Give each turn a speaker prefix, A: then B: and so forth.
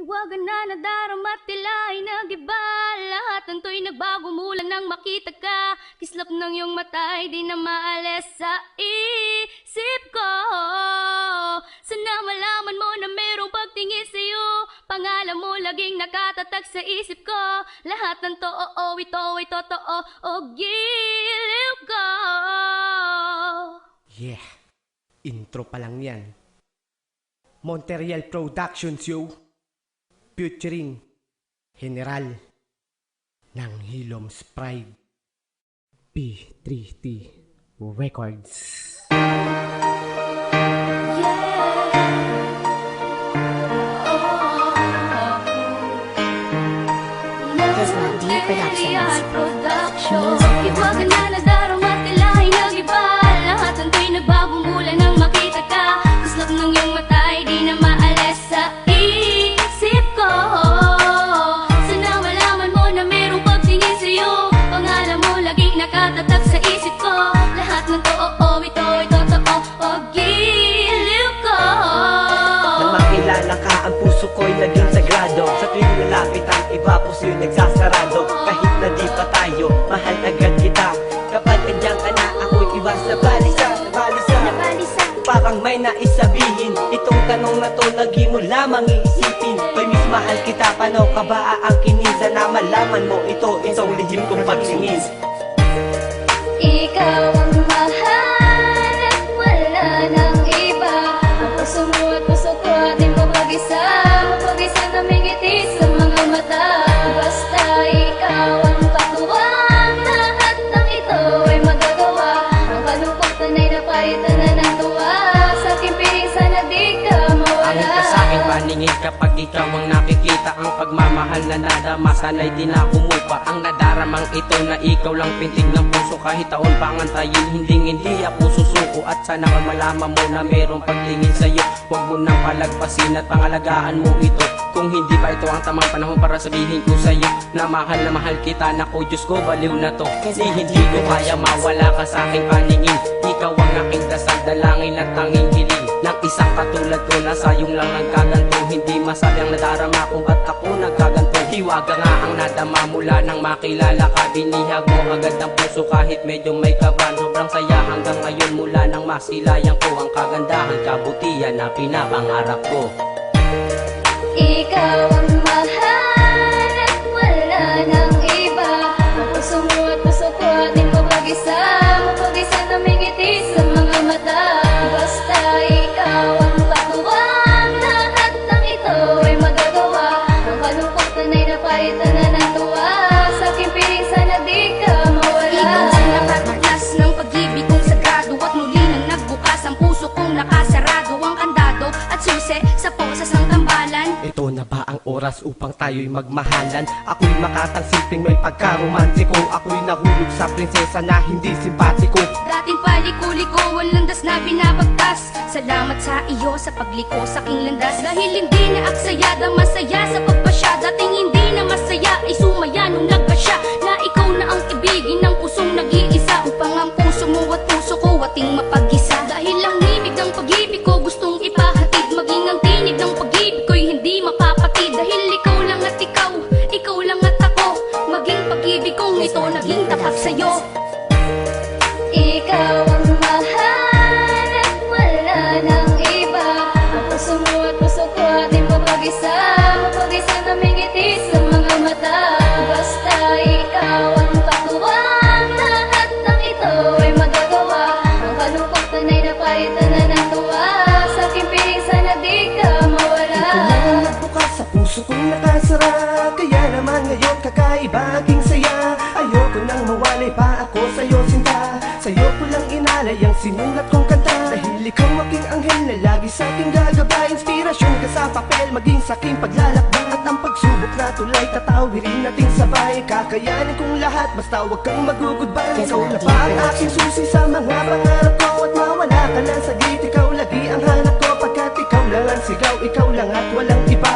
A: Hiwaga na nadarama tila ay nag-iba. Lahat ng to'y nagbago mula nang makita ka. Kislap ng iyong mata ay di na maalis sa isip ko. Sana malaman mo na merong pagtingin sa'yo. Pangalan mo laging nakatatag sa isip ko. Lahat ng to, ito ay totoo. O giliw ko.
B: Yeah, intro pa lang yan. Montreal Productions yo, featuring General ng Hilom's Pride, P3T Records.
A: Productions. Hiwaga na nadarama tila ay nag-iba. Lahat ng to'y nagbago mula nang makita ka. Kislap ng iyong mata ay di na maalis sa isip ko. Sana malaman mo na merong pagtingin sa'yo. Pangalan mo laging nakatatag sa isip ko. Lahat ng to, ito ay totoo. O giliw ko.
C: Nang makilala ka, ang puso ko'y naging sagrado. Sa tuwing lalapit ang iba, puso'y nagsasarado. Kahit na di pa tayo, mahal agad kita. Kapag andyan ka na, ako'y iba sa balisa. Parang may naisabihin. Itong tanong na to, lagi mo lamang iisipin. May miss mahal kita, paano ka ba aangkinin? Sana malaman mo ito, itong lihim kong pagsingin.
A: Ikaw ang mahal at wala nang iba. Ang puso mo at puso ko ating mapag-isa. Mapag-isa na may ngiti sa mga mata. Basta ikaw ang katuwang. Lahat ng ito ay magagawa. Ang kalungkot ay napalitan na ng tuwa. Sa aking piling sana di ka mawala.
C: Angin ka sa'king paningin kapag ikaw ang nakikita. Ang pagmamahal na nadama, sana'y di na humupa. Ang nadaramang ito na ikaw lang pintig ng puso. Kahit taon pang antayin, hindi ako susuko. At sana malaman mo na merong pagtingin sa'yo. Huwag mo nang palagpasin at pangalagaan mo ito. Kung hindi pa ito ang tamang panahon para sabihin ko sa'yo na mahal kita. Naku Diyos ko, baliw na to. Kasi hindi ko kaya mawala ka sa aking paningin. Ikaw ang aking dasal, dalangin at tanging hiling. Nang isang katulad ko na sayong lang nagkaganto. Hindi masabi ang nadarama kung ba't ako nagkaganto. Hiwaga nga ang nadama mula nang makilala ka. Binihag mo agad ang puso kahit medyo may kaban. Sobrang saya hanggang ngayon mula nang masilayan ko ang kagandahan, kabutihan na pinapangarap ko.
A: Ikaw ang mahal at wala nang iba. Ang puso mo at puso ko ating mapag-isa. Mapag-isa na may ngiti sa mga mata. Basta ikaw ang katuwang. Lahat ng ito ay magagawa. Ang kalungkot ay napalitan na ng tuwa. Sa aking piling sana di ka mawala. Ikaw ang nakataglas ng pag-ibig kong sagrado. At muli nang nagbukas ang puso kong nakasarado. Ang kandado at susi sa posas ng tambalan.
B: Ito na ba ang oras upang tayo'y magmahalan? Ako'y makatangsiping may pagkaromantiko. Ako'y nahulog sa prinsesa na hindi simpatiko.
A: Dating paliko-liko, walang das na binabagtas. Salamat sa iyo sa pagliko sa aking landas. Dahil hindi na aksayada, masaya sa pagpasya. Dating hindi na masaya, ay sumaya nung nagpasya. Na ikaw na ang ibigin ng pusong nag-iisa. Upang ang puso mo at puso ko ating mapag-isa. Dahil ang himig ng pag-ibig ko gustong ipahatid. Maging ang tinig ng pag-ibig ko'y hindi mapapatid. Dahil ikaw lang at ikaw lang at ako. Maging pag-ibig kong ito naging tapat sa'yo. Ikaw ang mahal at wala nang iba. Ang puso mo at puso ko ating mapag-isa. Mapag-isa na may ngiti sa mga mata. Basta ikaw ang katuwang. Lahat ng ito ay magagawa. Ang kalungkot ay napalitan na ng tuwa. Sa aking piling sana di ka mawala.
C: Ikaw lang ang nagbukas sa puso kong nakasara. Kaya naman ngayon kakaiba aking saya. Ayoko nang mawalay pa ako sa'yo sinta. Sa'yo ko lang inalay ang sinulat kong kanta. Dahil ikaw aking anghel na lagi sa'king gagabay. Inspirasyon ka sa papel, maging sa'king paglalakbay. At ang pagsubok na tulay, tatawirin nating sabay. Kakayanin kong lahat, basta huwag kang magugudbay. Ikaw na ba ang aking susi sa mga pangarap ko? At mawala ka lang saglit, ikaw lagi ang hanap ko. Pagkat ikaw lang ang sigaw, ikaw lang at walang iba.